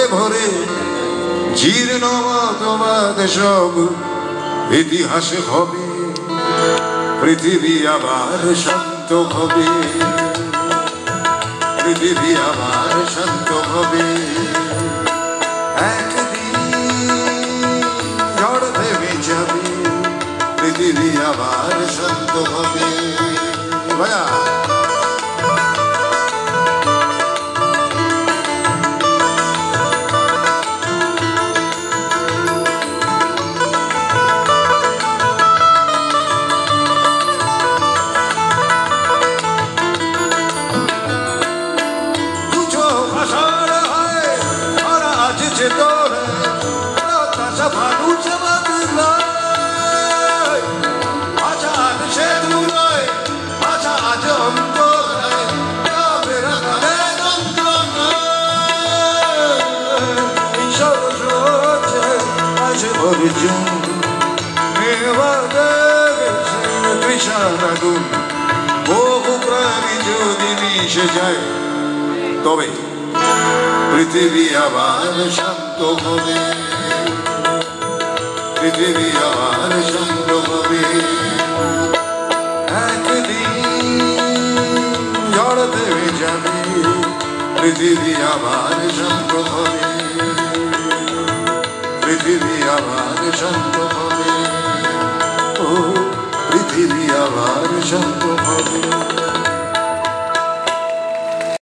ভরে ভরে জীর্ণ মতবাদ সব ইতিহাসে হবে, পৃথিবী আবার শান্ত হবে, পৃথিবী আবার শান্ত হবে। একদিন ঝড় থেমে যাবে, পৃথিবী আবার শান্ত হবে। ভাইয়া বহু প্রাণী যদি মিশে যায়, তবে পৃথিবী আবার শান্ত হবে, পৃথিবী আবার শান্ত হবে। একদিন ঝড় থেমে যাবে, পৃথিবী আবার শান্ত হবে, পৃথিবী আবার শান্ত হবে। ও পৃথিবী আবার শান্ত হবে।